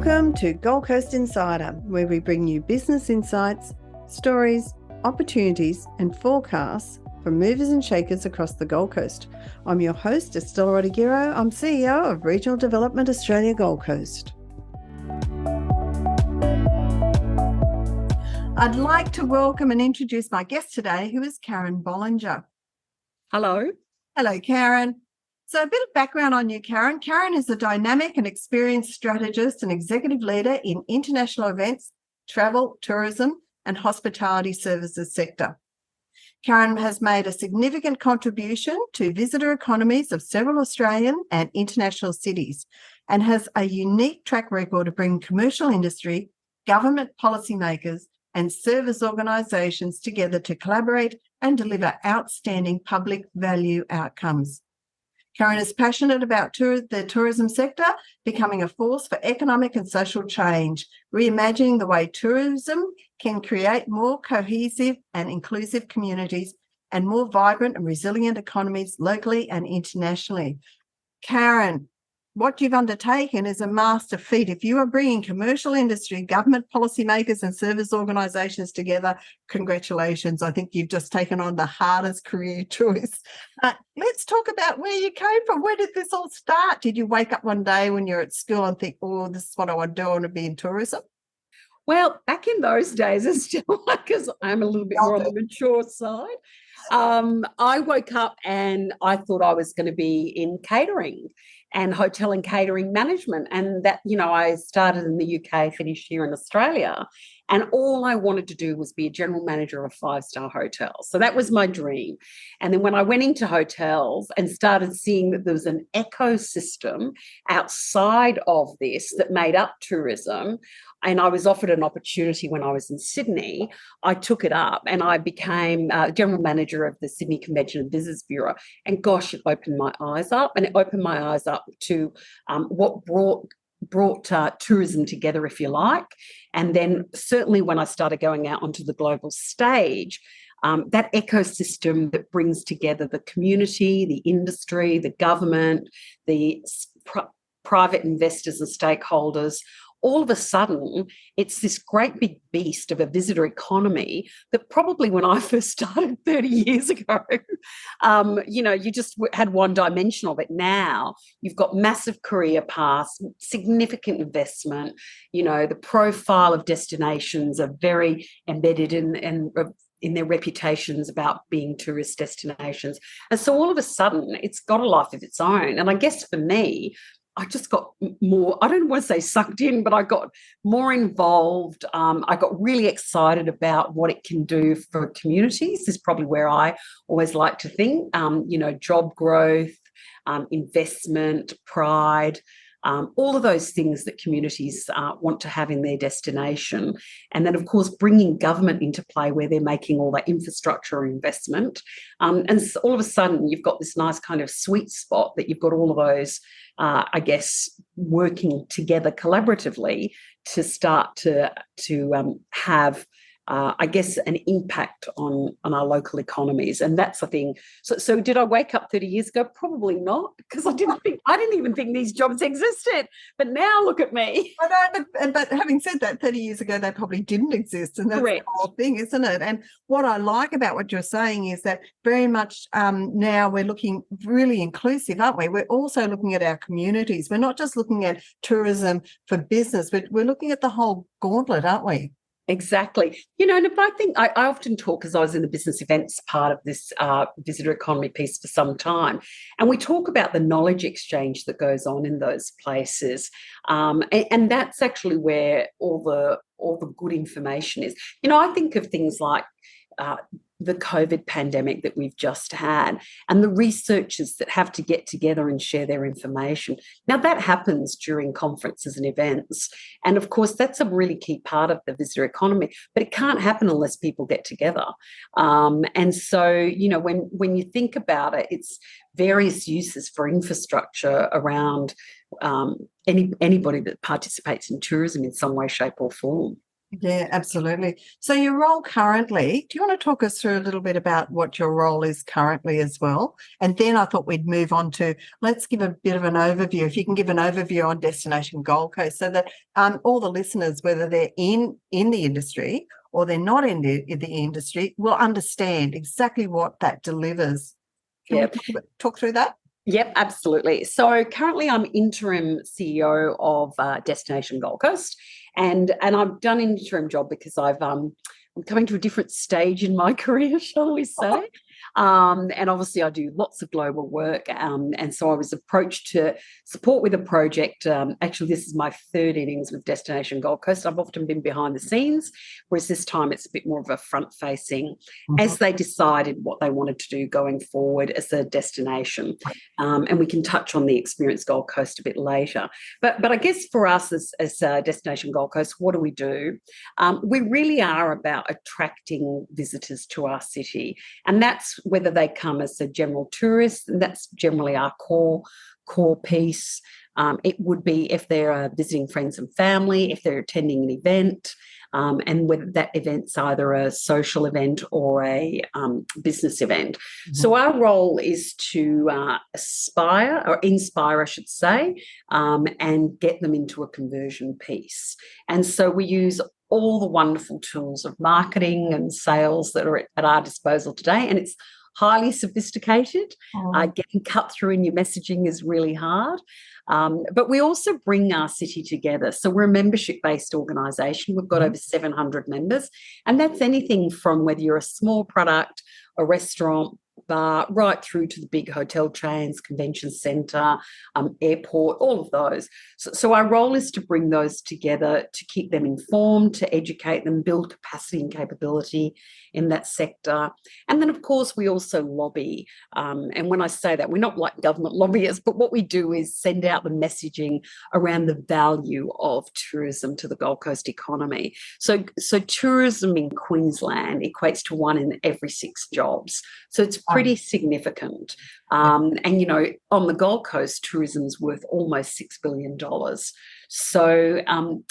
Welcome to Gold Coast Insider, where we bring you business insights, stories, opportunities, and forecasts from movers and shakers across the Gold Coast. I'm your host, Estella Rodiguero. I'm CEO of Regional Development Australia Gold Coast. I'd like to welcome and introduce my guest today, who is Karen Bolinger. Hello. Hello, Karen. So a bit of background on you, Karen. Karen is a dynamic and experienced strategist and executive leader in international events, travel, tourism, and hospitality services sector. Karen has made a significant contribution to visitor economies of several Australian and international cities and has a unique track record of bringing commercial industry, government policymakers, and service organisations together to collaborate and deliver outstanding public value outcomes. Karen is passionate about the tourism sector, becoming a force for economic and social change, reimagining the way tourism can create more cohesive and inclusive communities and more vibrant and resilient economies locally and internationally. Karen, what you've undertaken is a master feat. If you are bringing commercial industry, government policymakers and service organisations together, congratulations. I think you've just taken on the hardest career choice. Let's talk about where you came from. Where did this all start? Did you wake up one day when you're at school and think, oh, this is what I want to do, I want to be in tourism? Well, back in those days, it's still because I'm a little bit more on the mature side. I woke up and I thought I was going to be in catering and hotel and catering management. And that, I started in the UK, finished here in Australia. And all I wanted to do was be a general manager of a 5-star hotel. So that was my dream. And then when I went into hotels and started seeing that there was an ecosystem outside of this that made up tourism, and I was offered an opportunity when I was in Sydney, I took it up and I became general manager of the Sydney Convention and Visitors Bureau. And gosh, it opened my eyes up, and it opened my eyes up to what brought tourism together, if you like. And then certainly when I started going out onto the global stage, that ecosystem that brings together the community, the industry, the government, the private investors and stakeholders, all of a sudden, it's this great big beast of a visitor economy that probably when I first started 30 years ago, you just had one dimension of it. Now you've got massive career paths, significant investment, the profile of destinations are very embedded in their reputations about being tourist destinations. And so all of a sudden, it's got a life of its own. And I guess for me, I just got more, I don't want to say sucked in, but I got more involved. I got really excited about what it can do for communities. This is probably where I always like to think, job growth, investment, pride, all of those things that communities want to have in their destination. And then, of course, bringing government into play where they're making all that infrastructure investment. And so all of a sudden, you've got this nice kind of sweet spot that you've got all of those, working together collaboratively to start to have an impact on our local economies. And that's the thing. So did I wake up 30 years ago? Probably not, because I didn't even think these jobs existed. But now look at me. But having said that, 30 years ago, they probably didn't exist. And that's Correct. the whole thing, isn't it? And what I like about what you're saying is that very much now we're looking really inclusive, aren't we? We're also looking at our communities. We're not just looking at tourism for business, but we're looking at the whole gauntlet, aren't we? Exactly. And if I think I often talk, because I was in the business events part of this visitor economy piece for some time, and we talk about the knowledge exchange that goes on in those places. And that's actually where all the good information is. I think of things like the COVID pandemic that we've just had and the researchers that have to get together and share their information. Now, that happens during conferences and events. And of course, that's a really key part of the visitor economy, but it can't happen unless people get together. And so, when you think about it, it's various uses for infrastructure around anybody that participates in tourism in some way, shape or form. Yeah, absolutely. So your role currently, do you want to talk us through a little bit about what your role is currently as well? And then I thought we'd move on to, let's give a bit of an overview. If you can give an overview on Destination Gold Coast so that all the listeners, whether they're in the industry or they're not in the industry, will understand exactly what that delivers. Can we Yeah. talk through that? Yep, absolutely. So currently, I'm interim CEO of Destination Gold Coast, and I've done an interim job because I'm coming to a different stage in my career, shall we say? And obviously, I do lots of global work, and so I was approached to support with a project. Actually, this is my third innings with Destination Gold Coast. I've often been behind the scenes, whereas this time it's a bit more of a front-facing, as they decided what they wanted to do going forward as a destination. And we can touch on the Experience Gold Coast a bit later. But I guess for us as Destination Gold Coast, what do we do? We really are about attracting visitors to our city, and that's whether they come as a general tourist, and that's generally our core piece. It would be if they're visiting friends and family, if they're attending an event, and whether that event's either a social event or a business event. So our role is to inspire, I should say, and get them into a conversion piece. And so we use all the wonderful tools of marketing and sales that are at our disposal today, and it's highly sophisticated. Getting cut through in your messaging is really hard. But we also bring our city together. So we're a membership-based organisation. We've got over 700 members, and that's anything from whether you're a small product, a restaurant, bar, right through to the big hotel chains, convention centre, airport, all of those. So our role is to bring those together, to keep them informed, to educate them, build capacity and capability in that sector. And then, of course, we also lobby. And when I say that, we're not like government lobbyists, but what we do is send out the messaging around the value of tourism to the Gold Coast economy. So tourism in Queensland equates to 1 in every 6 jobs. So it's pretty significant. And, you know, on the Gold Coast, tourism's worth almost $6 billion. So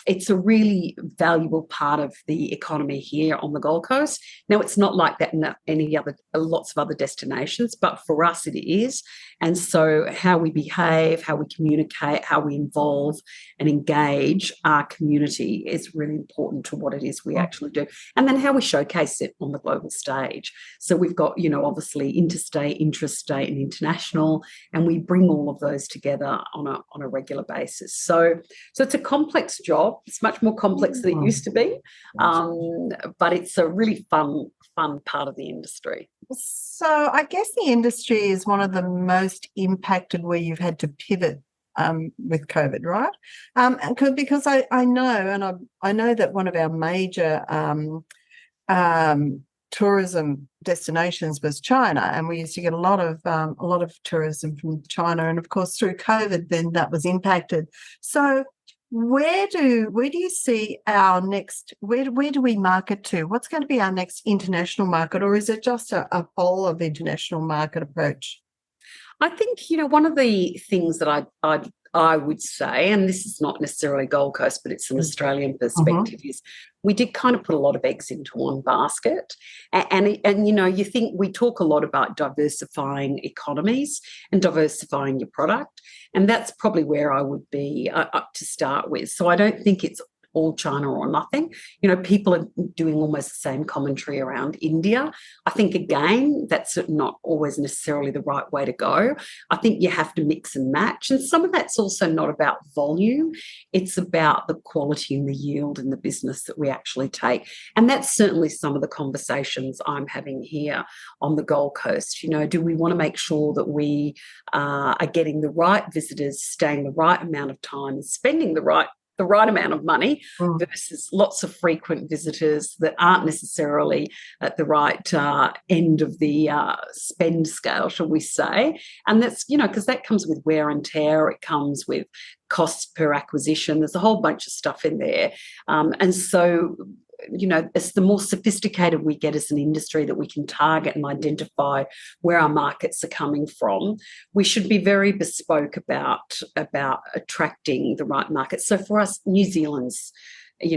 it's a really valuable part of the economy here on the Gold Coast. Now, it's not like that in lots of other destinations, but for us it is. And so how we behave, how we communicate, how we involve and engage our community is really important to what it is we actually do. And then how we showcase it on the global stage. So we've got, you know, obviously interstate, intrastate and international, and we bring all of those together on a regular basis. So it's a complex job. It's much more complex than it used to be, but it's a really fun part of the industry. So I guess the industry is one of the most impacted where you've had to pivot with COVID, right? Because I know that one of our major tourism destinations was China, and we used to get a lot of tourism from China, and of course through COVID, then that was impacted. So where do you see our next? Where do we market to? What's going to be our next international market, or is it just a whole of international market approach? I think, you know, one of the things that I would say, and this is not necessarily Gold Coast, but it's an Australian perspective, is we did kind of put a lot of eggs into one basket. And you know, you think we talk a lot about diversifying economies and diversifying your product. And that's probably where I would be up to start with. So I don't think it's all China or nothing. You know, people are doing almost the same commentary around India. I think, again, that's not always necessarily the right way to go. I think you have to mix and match. And some of that's also not about volume. It's about the quality and the yield in the business that we actually take. And that's certainly some of the conversations I'm having here on the Gold Coast. You know, do we want to make sure that we are getting the right visitors, staying the right amount of time, spending the right amount of money versus lots of frequent visitors that aren't necessarily at the right end of the spend scale, shall we say. And that's, you know, because that comes with wear and tear. It comes with costs per acquisition. There's a whole bunch of stuff in there. And so, you know, it's the more sophisticated we get as an industry that we can target and identify where our markets are coming from, we should be very bespoke about attracting the right market. So for us, New Zealand's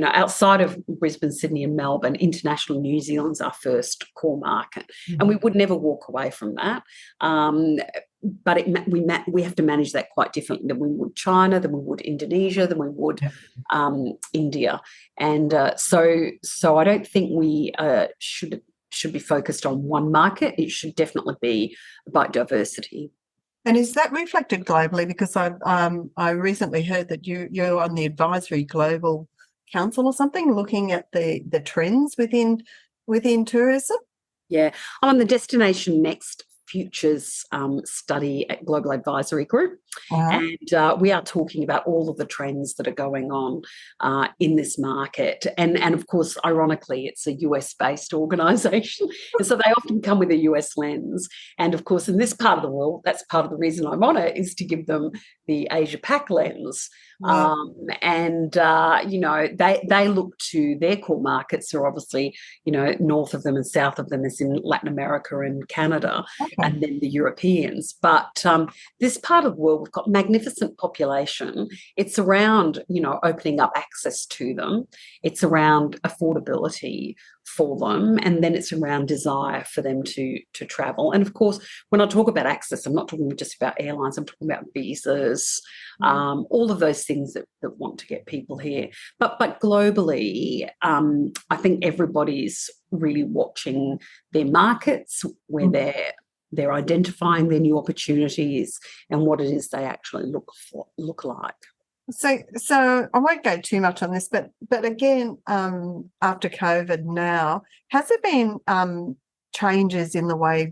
outside of Brisbane, Sydney and Melbourne, international New Zealand's our first core market. Mm. And we would never walk away from that. But we have to manage that quite differently than we would China, than we would Indonesia, than we would India. And so I don't think we should be focused on one market. It should definitely be about diversity. And is that reflected globally? Because I recently heard that you're on the Advisory Global Council or something, looking at the trends within tourism. Yeah, I'm on the Destination Next Futures study at Global Advisory Group. And we are talking about all of the trends that are going on in this market. And of course, ironically, it's a US-based organisation. And so they often come with a US lens. And of course, in this part of the world, that's part of the reason I'm on it, is to give them the Asia-Pac lens. They look to their core markets are obviously, north of them and south of them is in Latin America and Canada, and then the Europeans. But this part of the world, we've got magnificent population. It's around, opening up access to them. It's around affordability for them, and then it's around desire for them to travel. And of course, when I talk about access, I'm not talking just about airlines, I'm talking about visas, all of those things that want to get people here. But globally, I think everybody's really watching their markets, where they're identifying their new opportunities and what it is they actually look like. So I won't go too much on this, but again, after COVID now, has there been changes in the way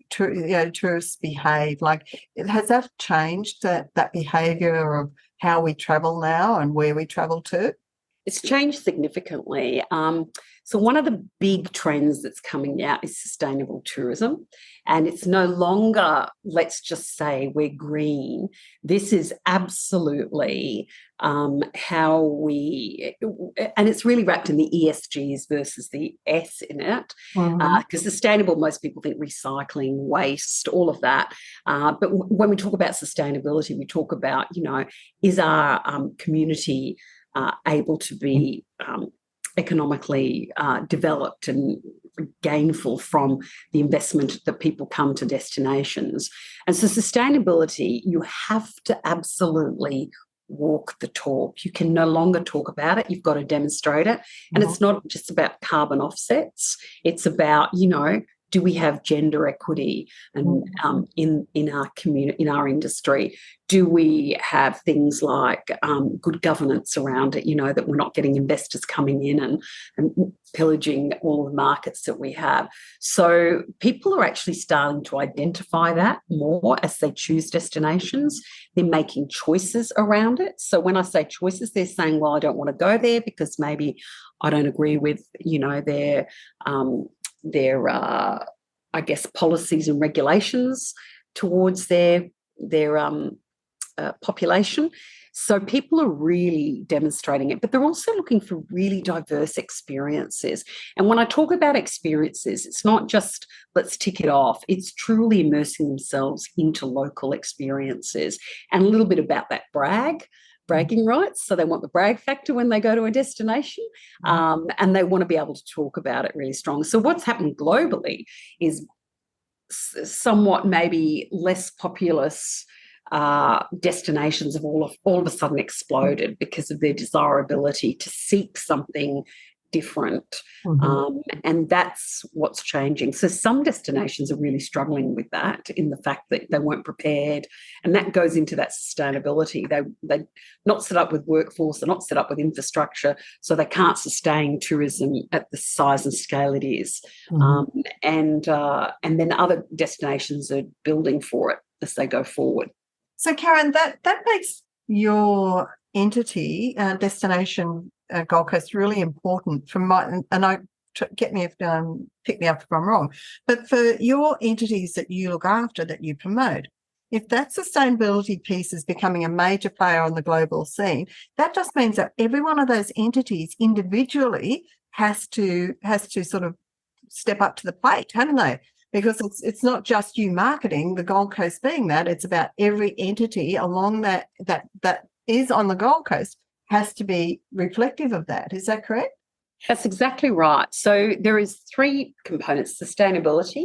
tourists behave? Like, has that changed that behaviour of how we travel now and where we travel to? It's changed significantly. So one of the big trends that's coming out is sustainable tourism. And it's no longer, let's just say, we're green. This is absolutely how we, and it's really wrapped in the ESGs versus the S in it. Because sustainable, most people think recycling, waste, all of that. But when we talk about sustainability, we talk about, is our community able to be economically developed and gainful from the investment that people come to destinations. And so sustainability, you have to absolutely walk the talk. You can no longer talk about it. You've got to demonstrate it. And it's not just about carbon offsets. It's about, do we have gender equity and in our community, in our industry? Do we have things like good governance around it, that we're not getting investors coming in and pillaging all the markets that we have? So people are actually starting to identify that more as they choose destinations. They're making choices around it. So when I say choices, they're saying, well, I don't want to go there because maybe I don't agree with, their I guess policies and regulations towards their population. So people are really demonstrating it, but they're also looking for really diverse experiences. And when I talk about experiences, it's not just let's tick it off. It's truly immersing themselves into local experiences, and a little bit about that bragging rights. So they want the brag factor when they go to a destination, and they want to be able to talk about it really strong. So what's happened globally is somewhat maybe less populous destinations have all of a sudden exploded because of their desirability to seek something different. And that's what's changing. So some destinations are really struggling with that, in the fact that they weren't prepared, and that goes into that sustainability. They're not set up with workforce, they're not set up with infrastructure, so they can't sustain tourism at the size and scale it is. And then other destinations are building for it as they go forward. So Karen, that makes your entity, Destination Gold Coast, really important from my, and I pick me up if I'm wrong, but for your entities that you look after, that you promote, if that sustainability piece is becoming a major player on the global scene, that just means that every one of those entities individually has to sort of step up to the plate, haven't they? Because it's not just you marketing the Gold Coast being that, it's about every entity along that is on the Gold Coast has to be reflective of that. Is that correct? That's exactly right. So there is three components: sustainability,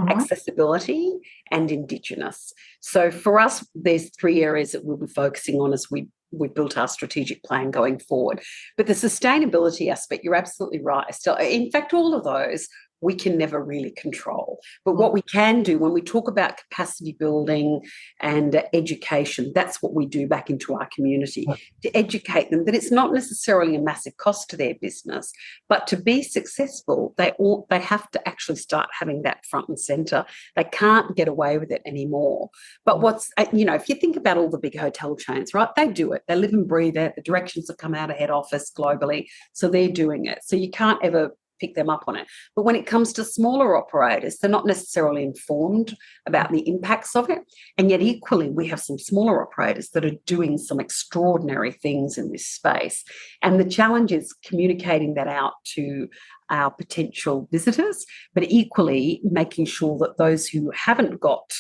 accessibility, and Indigenous. So for us, there's three areas that we'll be focusing on as we built our strategic plan going forward. But the sustainability aspect, you're absolutely right, Estelle. In fact, all of those we can never really control. But what we can do when we talk about capacity building and education, that's what we do back into our community, to educate them that it's not necessarily a massive cost to their business, but to be successful, they have to actually start having that front and centre. They can't get away with it anymore. But if you think about all the big hotel chains, right, they do it. They live and breathe it. The directions have come out of head office globally, so they're doing it. So you can't ever pick them up on it. But when it comes to smaller operators, they're not necessarily informed about the impacts of it. And yet equally, we have some smaller operators that are doing some extraordinary things in this space. And the challenge is communicating that out to our potential visitors, but equally making sure that those who haven't got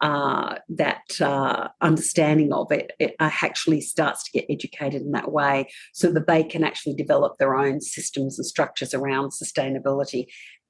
that understanding of it actually starts to get educated in that way, so that they can actually develop their own systems and structures around sustainability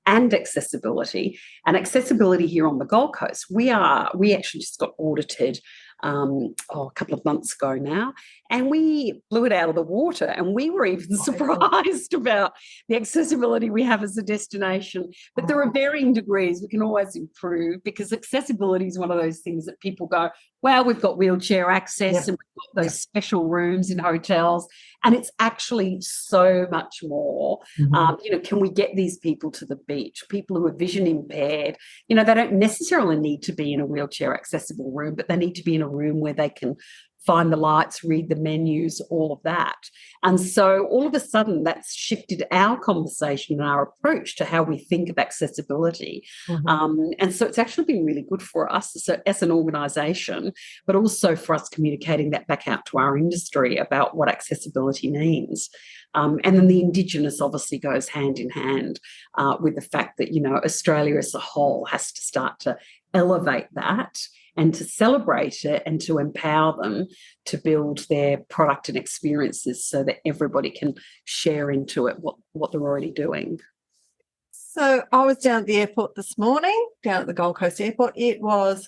and accessibility. And accessibility here on the Gold Coast, we actually just got audited a couple of months ago now, and we blew it out of the water, and we were even surprised about the accessibility we have as a destination. But there are varying degrees. We can always improve, because accessibility is one of those things that people go, well, we've got wheelchair access and we've got those special rooms in hotels, and it's actually so much more. Can we get these people to the beach? People who are vision impaired, they don't necessarily need to be in a wheelchair accessible room, but they need to be in a room where they can find the lights, read the menus, all of that. And so all of a sudden that's shifted our conversation and our approach to how we think of accessibility. And so it's actually been really good for us as an organisation, but also for us communicating that back out to our industry about what accessibility means. And then the Indigenous obviously goes hand in hand with the fact that, Australia as a whole has to start to elevate that and to celebrate it and to empower them to build their product and experiences so that everybody can share into it what they're already doing. So I was down at the airport this morning, down at the Gold Coast Airport. It was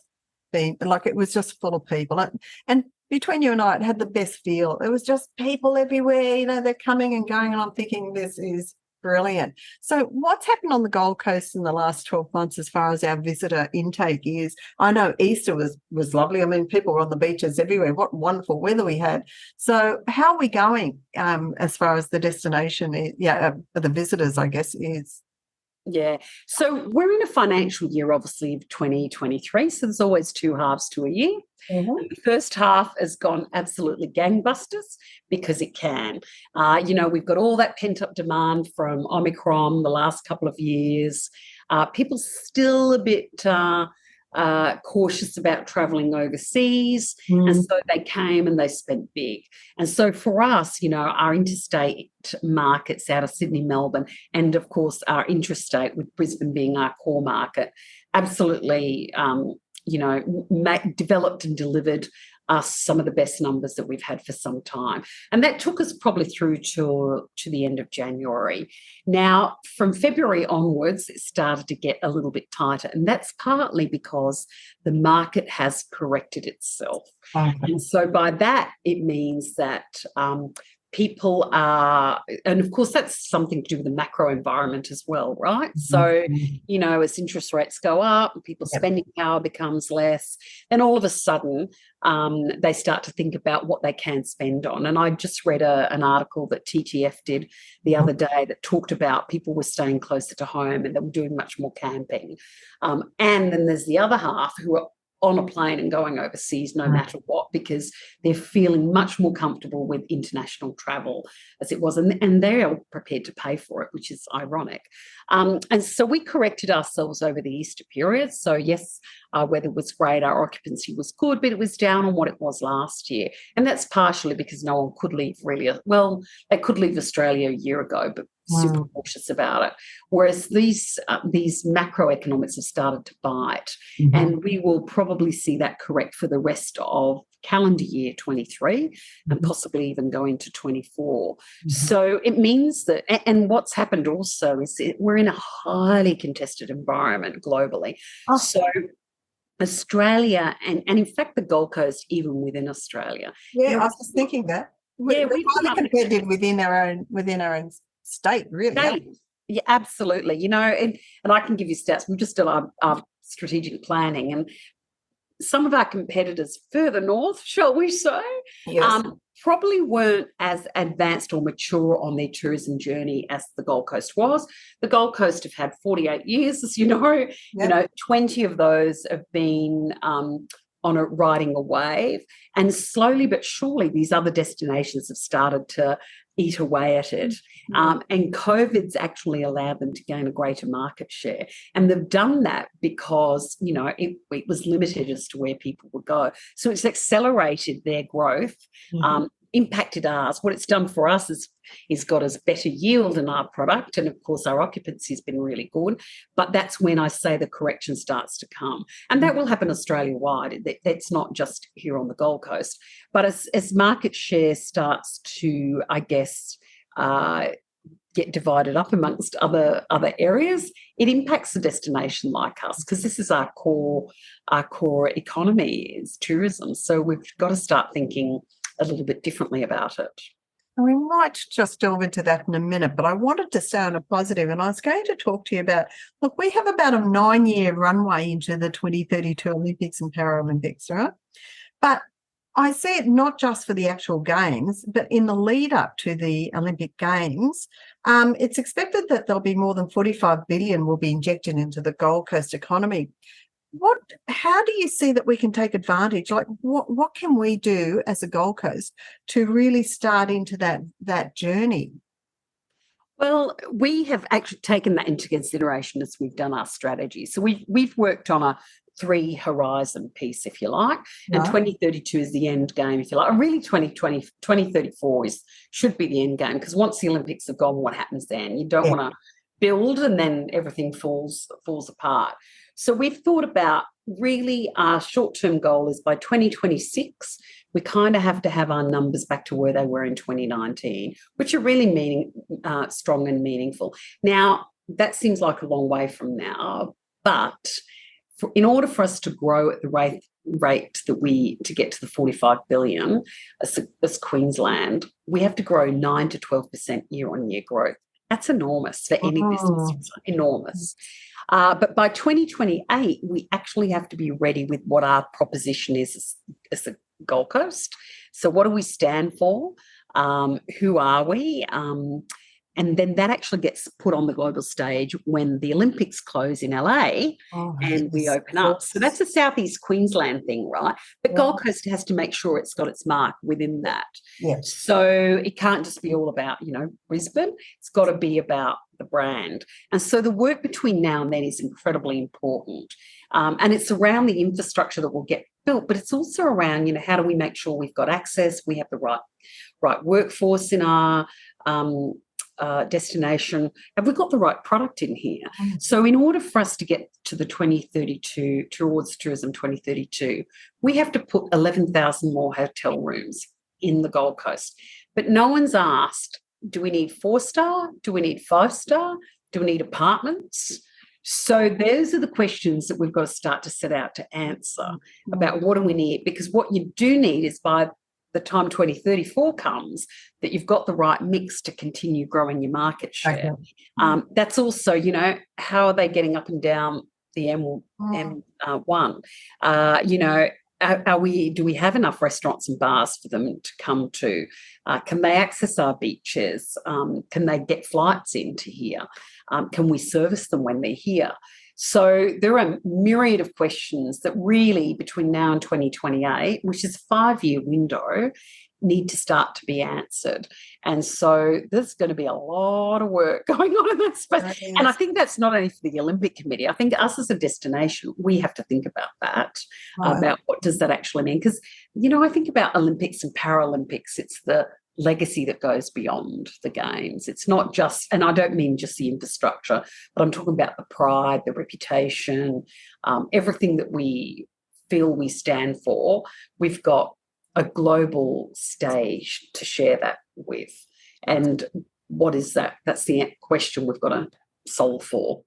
just full of people. And between you and I, it had the best feel. It was just people everywhere, they're coming and going, and I'm thinking this is brilliant. So what's happened on the Gold Coast in the last 12 months as far as our visitor intake is? I know Easter was lovely. I mean, people were on the beaches everywhere. What wonderful weather we had. So how are we going as far as the destination, the visitors, I guess, is? Yeah. So we're in a financial year, obviously, of 2023. So there's always two halves to a year. The first half has gone absolutely gangbusters because it can. We've got all that pent-up demand from Omicron the last couple of years. People still a bit cautious about travelling overseas, and so they came and they spent big. And so for us, our interstate markets out of Sydney, Melbourne, and of course our intrastate, with Brisbane being our core market, absolutely developed and delivered us some of the best numbers that we've had for some time. And that took us probably through to the end of January. Now, from February onwards, it started to get a little bit tighter. And that's partly because the market has corrected itself. And so by that, it means that people are, and of course that's something to do with the macro environment as well, right? So, as interest rates go up, people's spending power becomes less, then all of a sudden they start to think about what they can spend on. And I just read an article that TTF did the other day that talked about people were staying closer to home and they were doing much more camping. And then there's the other half who are on a plane and going overseas no matter what, because they're feeling much more comfortable with international travel as it was, and they're prepared to pay for it, which is ironic. And so we corrected ourselves over the Easter period. So yes, our weather was great, our occupancy was good, but it was down on what it was last year. And that's partially because no one could leave really. Well, they could leave Australia a year ago, but super Mm. cautious about it. Whereas these macroeconomics have started to bite, Mhm. and we will probably see that correct for the rest of calendar year 23 and possibly even go into 24. So it means that, and what's happened also is we're in a highly contested environment globally. Oh. So Australia and in fact the Gold Coast, even within Australia. Yeah, I was just thinking that. Yeah, We're we've highly competitive within our own state, really. state. Yeah, absolutely. And I can give you stats. We've just done our strategic planning, and some of our competitors further north, shall we say, Yes. probably weren't as advanced or mature on their tourism journey as the Gold Coast was. The Gold Coast have had 48 years, as you know. Yep. 20 of those have been on a riding a wave, and slowly but surely these other destinations have started to eat away at it. And COVID's actually allowed them to gain a greater market share. And they've done that because, it was limited as to where people would go. So it's accelerated their growth, impacted ours. What it's done for us is got us better yield in our product. And of course, our occupancy has been really good. But that's when I say the correction starts to come. And that will happen Australia-wide. That's not just here on the Gold Coast. But as market share starts to, I guess, get divided up amongst other areas, it impacts a destination like us, because this is our core economy is tourism. So we've got to start thinking a little bit differently about it. We might just delve into that in a minute, but I wanted to stay on a positive, and I was going to talk to you about, look, we have about a 9-year runway into the 2032 Olympics and Paralympics, right? But I see it not just for the actual games, but in the lead up to the Olympic Games, it's expected that there'll be more than 45 billion will be injected into the Gold Coast economy. How do you see that we can take advantage? Like, what can we do as a Gold Coast to really start into that journey? Well, we have actually taken that into consideration as we've done our strategy. So we've worked on a 3-horizon piece, if you like, and 2032 is the end game, if you like. And really 2034 should be the end game, because once the Olympics have gone, what happens then? You don't want to build and then everything falls apart. So we've thought about, really our short-term goal is by 2026, we kind of have to have our numbers back to where they were in 2019, which are really strong and meaningful. Now, that seems like a long way from now, but in order for us to grow at the rate that to get to the 45 billion as Queensland, we have to grow 9 to 12% year-on-year growth. That's enormous for any business. It's enormous. But by 2028, we actually have to be ready with what our proposition is as a Gold Coast. So what do we stand for? Who are we? And then that actually gets put on the global stage when the Olympics close in LA and we open up. So that's a Southeast Queensland thing, right? But Gold Coast has to make sure it's got its mark within that. Yes. So it can't just be all about, Brisbane. It's got to be about the brand. And so the work between now and then is incredibly important. And it's around the infrastructure that will get built, but it's also around, how do we make sure we've got access, we have the right workforce in our destination, have we got the right product in here? So in order for us to get to the 2032, towards Tourism 2032, we have to put 11,000 more hotel rooms in the Gold Coast. But no one's asked, do we need 4-star? Do we need 5-star? Do we need apartments? So those are the questions that we've got to start to set out to answer about what do we need, because what you do need is by the time 2034 comes, that you've got the right mix to continue growing your market share. That's also, how are they getting up and down the M1? Do we have enough restaurants and bars for them to come to? Can they access our beaches? Can they get flights into here? Can we service them when they're here? So there are a myriad of questions that really, between now and 2028, which is a 5-year window, need to start to be answered. And so there's going to be a lot of work going on in that space. Yes. And I think that's not only for the Olympic Committee. I think us as a destination, we have to think about that, about what does that actually mean. Because, I think about Olympics and Paralympics, it's the legacy that goes beyond the games. It's not just, and I don't mean just the infrastructure, but I'm talking about the pride, the reputation, everything that we feel we stand for. We've got a global stage to share that with. And what is that? That's the question we've got to solve for.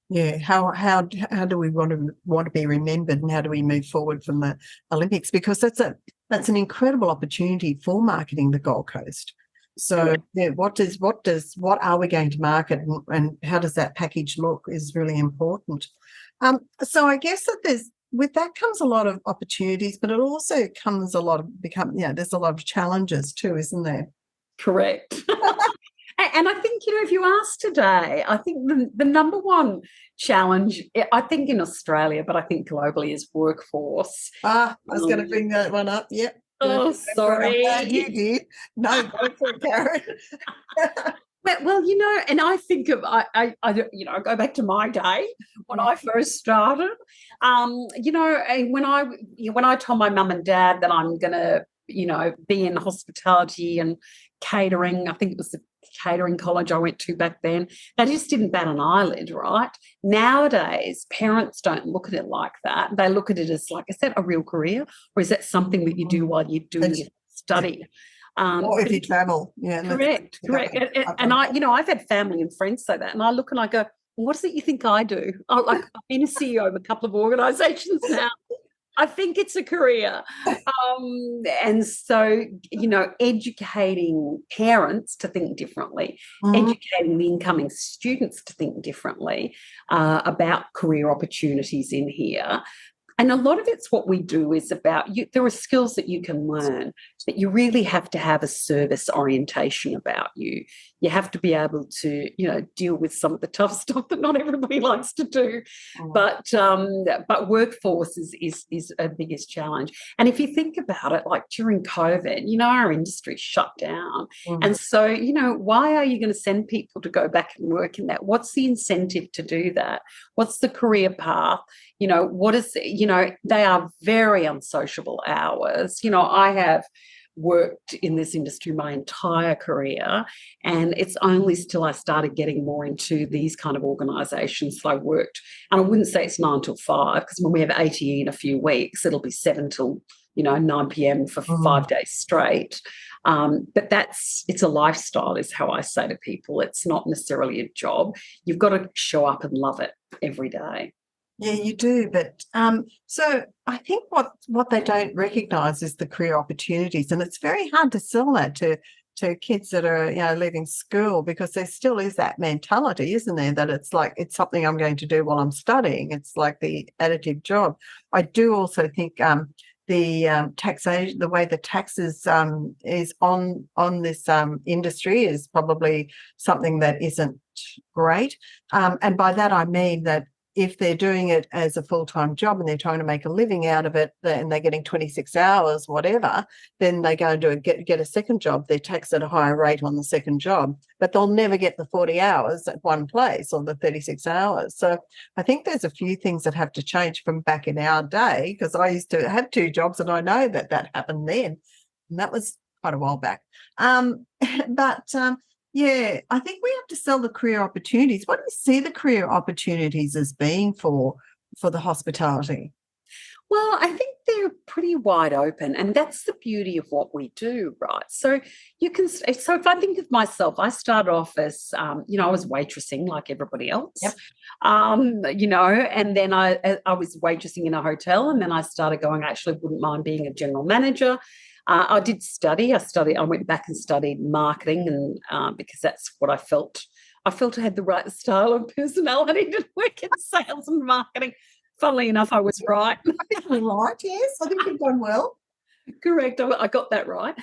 Yeah, how do we want to be remembered, and how do we move forward from the Olympics? Because that's an incredible opportunity for marketing the Gold Coast. So yeah, what are we going to market, and how does that package look is really important. So I guess that with that comes a lot of opportunities, but it also comes there's a lot of challenges too, isn't there? Correct. And I think, if you ask today, I think the number one challenge, I think in Australia, but I think globally, is workforce. I was going to bring that one up. Yep. Oh, sorry. You did. No, go for it, Karen. Well, and I think of I go back to my day when I first started. When I told my mum and dad that I'm going to be in hospitality and catering, I think it was the catering college I went to back then, they just didn't bat an eyelid, right? Nowadays, parents don't look at it like that. They look at it as like, is that a real career, or is that something that you do while you do your study? Or if you travel. Yeah. Correct. And I've had family and friends say that, and I look and I go, what is it you think I do? I've been a CEO of a couple of organisations now. I think it's a career. And so, educating parents to think differently, educating the incoming students to think differently about career opportunities in here. And a lot of it's what we do is about there are skills that you can learn, but you really have to have a service orientation about you. You have to be able to, deal with some of the tough stuff that not everybody likes to do. But workforce is a biggest challenge. And if you think about it, like during COVID, our industry shut down. And so, why are you going to send people to go back and work in that? What's the incentive to do that? What's the career path? What is, they are very unsociable hours. I have worked in this industry my entire career, and it's only still I started getting more into these kind of organisations that I worked. And I wouldn't say it's 9 till 5, because when we have ATE in a few weeks, it'll be 7 till 9 p.m. for 5 days straight. But it's a lifestyle, is how I say to people. It's not necessarily a job. You've got to show up and love it every day. Yeah, you do. But so I think what they don't recognise is the career opportunities, and it's very hard to sell that to kids that are leaving school, because there still is that mentality, isn't there, that it's like it's something I'm going to do while I'm studying. It's like the additive job. I do also think the taxation, the way the taxes is on this industry is probably something that isn't great. And by that I mean that if they're doing it as a full-time job and they're trying to make a living out of it, and they're getting 26 hours, whatever, then they go and get a second job. They're taxed at a higher rate on the second job, but they'll never get the 40 hours at one place, or the 36 hours. So I think there's a few things that have to change from back in our day, because I used to have 2 jobs and I know that happened then, and that was quite a while back. Yeah, I think we have to sell the career opportunities. What do you see the career opportunities as being for the hospitality? Well, I think they're pretty wide open, and that's the beauty of what we do, right? So if I think of myself, I started off as, I was waitressing like everybody else, Yep. And then I was waitressing in a hotel, and then I started going, I actually wouldn't mind being a general manager. I did study. I went back and studied marketing, and because that's what I felt. I felt I had the right style and personality to work in sales and marketing. Funnily enough, I was right. Right, yes. I think you've done well. Correct. I got that right.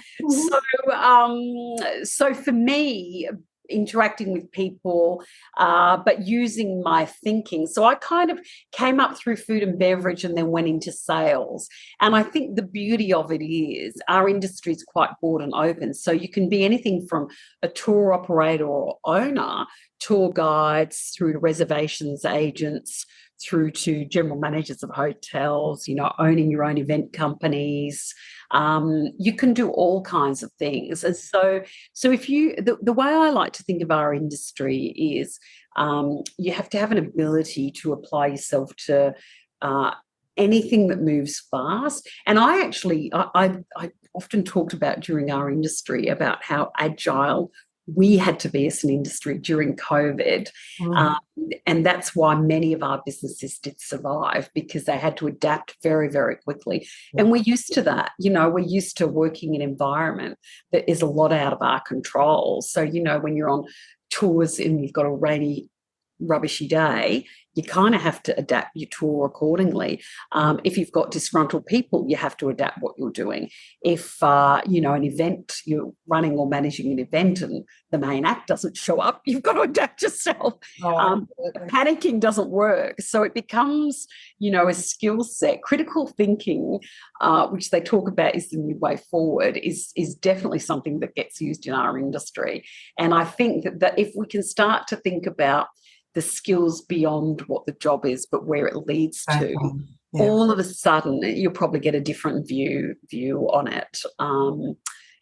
So for me, interacting with people, but using my thinking. So I kind of came up through food and beverage and then went into sales. And I think the beauty of it is our industry is quite broad and open. So you can be anything from a tour operator or owner, tour guides, through to reservations agents, through to general managers of hotels, owning your own event companies, You can do all kinds of things. And so if you, the way I like to think of our industry is you have to have an ability to apply yourself to anything that moves fast. And I often talked about during our industry about how agile we had to be as an industry during COVID. And that's why many of our businesses did survive, because they had to adapt very, very quickly. And we're used to that. We're used to working in an environment that is a lot out of our control. So, when you're on tours and you've got a rainy, rubbishy day, you kind of have to adapt your tour accordingly. If you've got disgruntled people, you have to adapt what you're doing. If, an event, you're running or managing an event and the main act doesn't show up, you've got to adapt yourself. Panicking doesn't work. So it becomes, a skill set. Critical thinking, which they talk about is the new way forward, is definitely something that gets used in our industry. And I think that if we can start to think about the skills beyond what the job is, but where it leads to, all of a sudden you'll probably get a different view on it.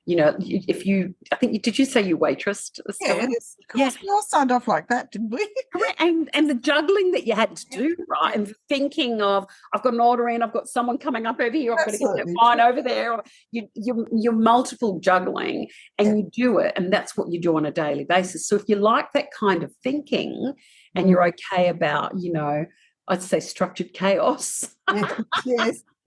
Did you say you waitressed? Yes, of course. We all signed off like that, didn't we? Correct. And the juggling that you had to do, right? And the thinking of, I've got an order in, I've got someone coming up over here, I've got to get that wine over there. Or you're multiple juggling, and you do it, and that's what you do on a daily basis. So if you like that kind of thinking, and you're okay about, I'd say structured chaos.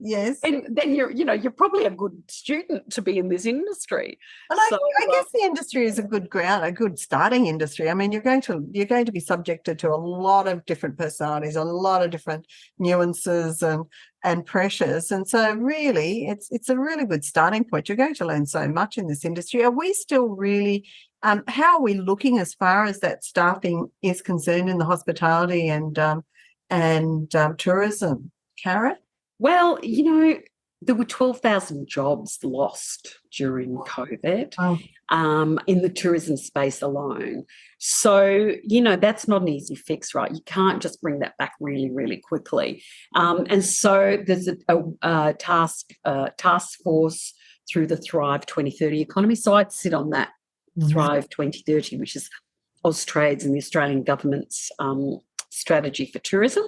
Yes. And then you're probably a good student to be in this industry. And I guess the industry is a good ground, a good starting industry. I mean, you're going to be subjected to a lot of different personalities, a lot of different nuances and pressures. And so really it's a really good starting point. You're going to learn so much in this industry. Are we still really how are we looking as far as that staffing is concerned in the hospitality and tourism, Karen? Well, there were 12,000 jobs lost during COVID in the tourism space alone. So, that's not an easy fix, right? You can't just bring that back really, really quickly. And so there's a task force through the Thrive 2030 economy. So I'd sit on that Thrive 2030, which is Austrades and the Australian government's strategy for tourism.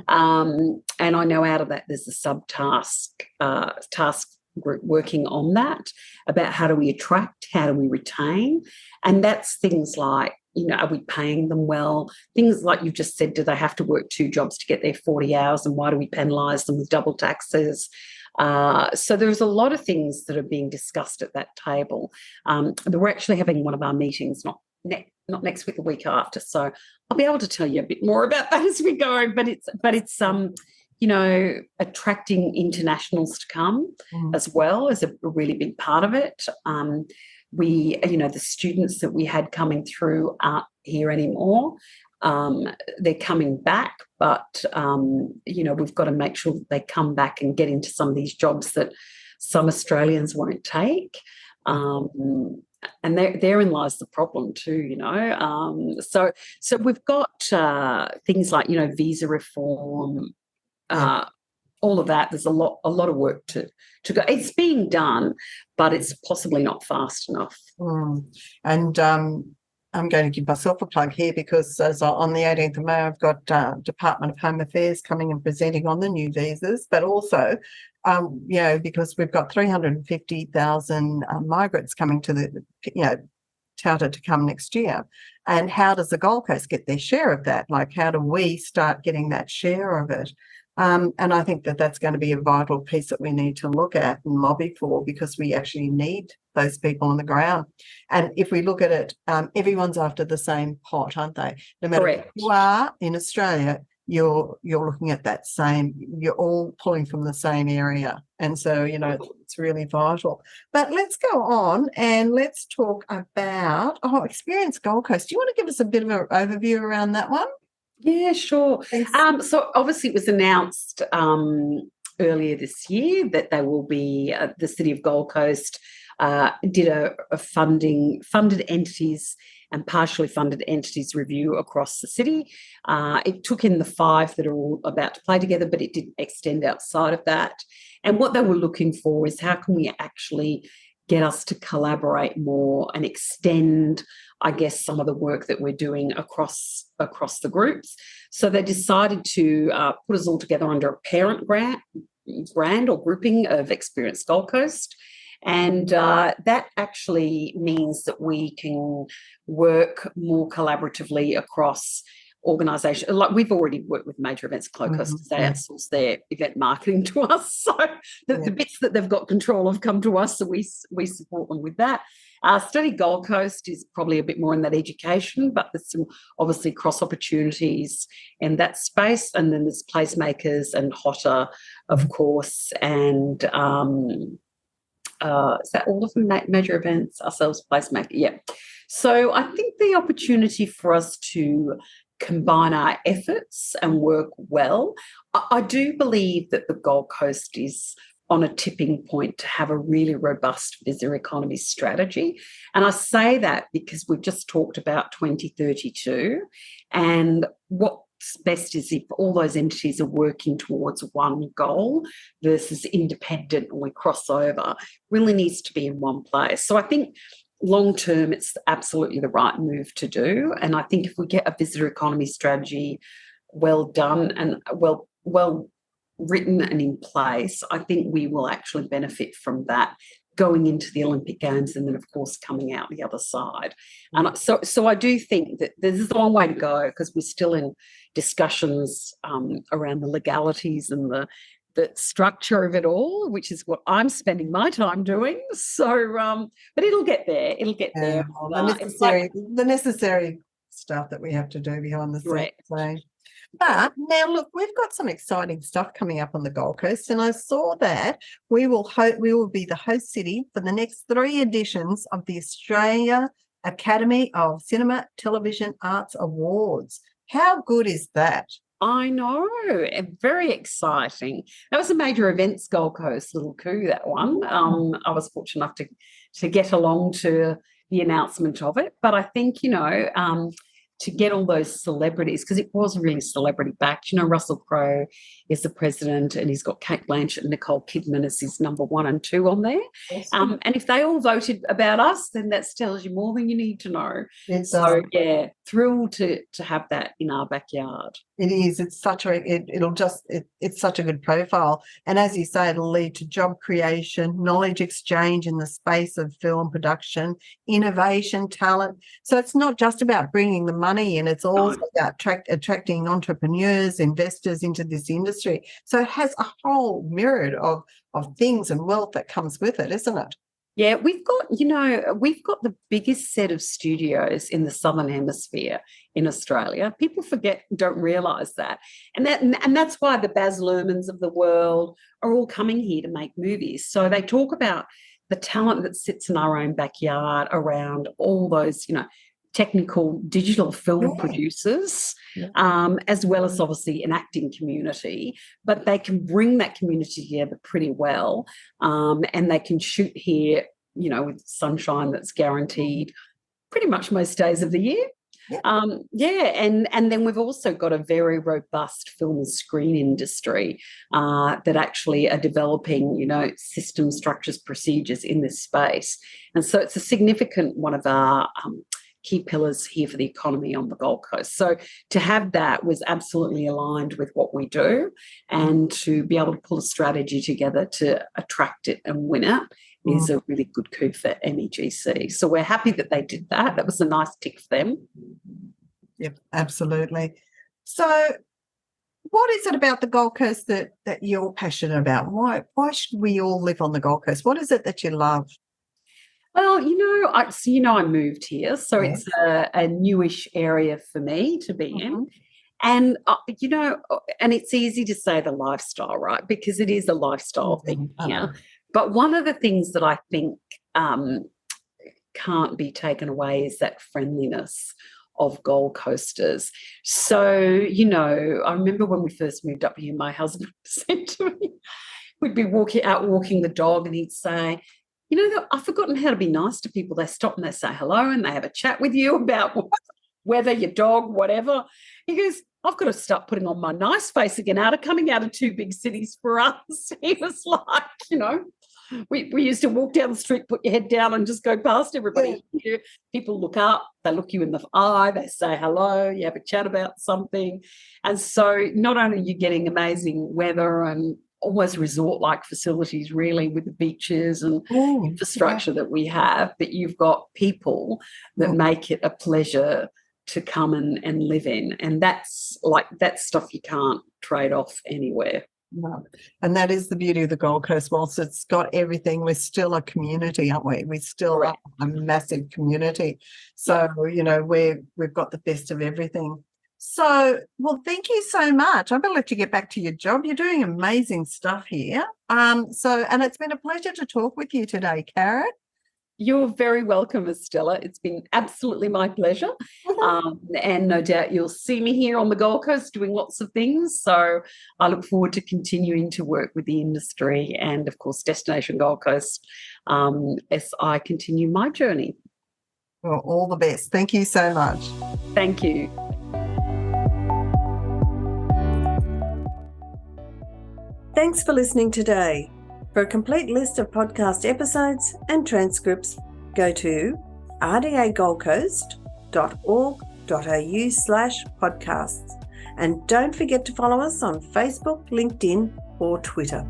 And I know out of that there's a task group working on that, about how do we attract, how do we retain, and that's things like, are we paying them well? Things like you've just said, do they have to work 2 jobs to get their 40 hours, and why do we penalise them with double taxes? So there's a lot of things that are being discussed at that table. We're actually having one of our meetings not next week, the week after. So I'll be able to tell you a bit more about that as we go. But it's attracting internationals to come as well as a really big part of it. The students that we had coming through aren't here anymore. They're coming back, but we've got to make sure that they come back and get into some of these jobs that some Australians won't take. And therein lies the problem too, So we've got things like, visa reform, all of that. There's a lot of work to go. It's being done, but it's possibly not fast enough. And I'm going to give myself a plug here, because on the 18th of May, I've got Department of Home Affairs coming and presenting on the new visas, but also because we've got 350,000 migrants coming to the, touted to come next year. And how does the Gold Coast get their share of that? Like, how do we start getting that share of it? And I think that that's going to be a vital piece that we need to look at and lobby for, because we actually need those people on the ground. And if we look at it, everyone's after the same pot, aren't they? No matter where you are in Australia, you're looking at that same, you're all pulling from the same area. And so, it's really vital. But let's go on and let's talk about Experience Gold Coast. Do you want to give us a bit of an overview around that one? Yeah, sure. So obviously it was announced earlier this year that they will be, the City of Gold Coast did a funded entities and partially funded entities review across the city. It took in the 5 that are all about to play together, but it did extend outside of that. And what they were looking for is how can we actually get us to collaborate more and extend, I guess, some of the work that we're doing across the groups. So they decided to put us all together under a parent brand or grouping of Experience Gold Coast. And that actually means that we can work more collaboratively across organisations. Like we've already worked with Major Events Gold Coast because they outsource their event marketing to us. So the bits that they've got control of come to us, so we support them with that. Study Gold Coast is probably a bit more in that education, but there's some obviously cross opportunities in that space. And then there's placemakers and Hotter, of course, and is that all of them? Major Events, ourselves, placemaker. Yeah. So I think the opportunity for us to combine our efforts and work well, I do believe that the Gold Coast is on a tipping point to have a really robust visitor economy strategy. And I say that because we've just talked about 2032, and what's best is if all those entities are working towards one goal versus independent and we cross over. Really needs to be in one place. So I think long term, it's absolutely the right move to do. And I think if we get a visitor economy strategy well done and well written and in place, I think we will actually benefit from that going into the Olympic Games and then, of course, coming out the other side. And so I do think that there's a long way to go because we're still in discussions around the legalities and the structure of it all, which is what I'm spending my time doing. So, but it'll get there. It'll get there. The necessary stuff that we have to do behind the scenes. So. But now, look, we've got some exciting stuff coming up on the Gold Coast, and I saw that we will be the host city for the next 3 editions of the Australia Academy of Cinema, Television Arts Awards. How good is that? I know, very exciting. That was a Major Events Gold Coast little coup, that one. I was fortunate enough to get along to the announcement of it. But I think, to get all those celebrities, because it was really celebrity-backed. Russell Crowe is the president and he's got Cate Blanchett and Nicole Kidman as his number 1 and 2 on there. Awesome. And if they all voted about us, then that tells you more than you need to know. So, yeah, thrilled to have that in our backyard. It is. It's such it's such a good profile. And as you say, it'll lead to job creation, knowledge exchange in the space of film production, innovation, talent. So it's not just about bringing the money in, it's also about attracting entrepreneurs, investors into this industry. So it has a whole myriad of things and wealth that comes with it, isn't it? Yeah, we've got the biggest set of studios in the Southern Hemisphere in Australia. People don't realise that. And that's why the Baz Luhrmanns of the world are all coming here to make movies. So they talk about the talent that sits in our own backyard around all those, technical digital film producers, as well as obviously an acting community, but they can bring that community together pretty well, and they can shoot here, with sunshine that's guaranteed pretty much most days of the year. And then we've also got a very robust film and screen industry that actually are developing, systems, structures, procedures in this space. And so it's a significant one of our key pillars here for the economy on the Gold Coast. So to have that was absolutely aligned with what we do, and to be able to pull a strategy together to attract it and win it is a really good coup for MEGC. So we're happy that they did that. That was a nice tick for them. Yep, absolutely. So what is it about the Gold Coast that you're passionate about? Why should we all live on the Gold Coast? What is it that you love? Well, I moved here, so it's a newish area for me to be in. And, and it's easy to say the lifestyle, right? Because it is a lifestyle thing here. But one of the things that I think can't be taken away is that friendliness of Gold Coasters. So, I remember when we first moved up here, my husband said to me, we'd be walking the dog, and he'd say, I've forgotten how to be nice to people. They stop and they say hello and they have a chat with you about weather, your dog, whatever. He goes, I've got to start putting on my nice face again coming out of two big cities for us. He was like, we used to walk down the street, put your head down and just go past everybody. Yeah. People look up, they look you in the eye, they say hello, you have a chat about something. And so not only are you getting amazing weather and almost resort-like facilities really with the beaches and infrastructure that we have, but you've got people that make it a pleasure to come and live in. And that's stuff you can't trade off anywhere. No. And that is the beauty of the Gold Coast. Whilst it's got everything, we're still a community, aren't we? We still are a massive community. So, we've got the best of everything. So, well, thank you so much. I'm going to let you get back to your job. You're doing amazing stuff here. And it's been a pleasure to talk with you today, Karen. You're very welcome, Estella. It's been absolutely my pleasure. And no doubt you'll see me here on the Gold Coast doing lots of things. So I look forward to continuing to work with the industry and, of course, Destination Gold Coast as I continue my journey. Well, all the best. Thank you so much. Thank you. Thanks for listening today. For a complete list of podcast episodes and transcripts, go to rdagoldcoast.org.au/podcasts. And don't forget to follow us on Facebook, LinkedIn, or Twitter.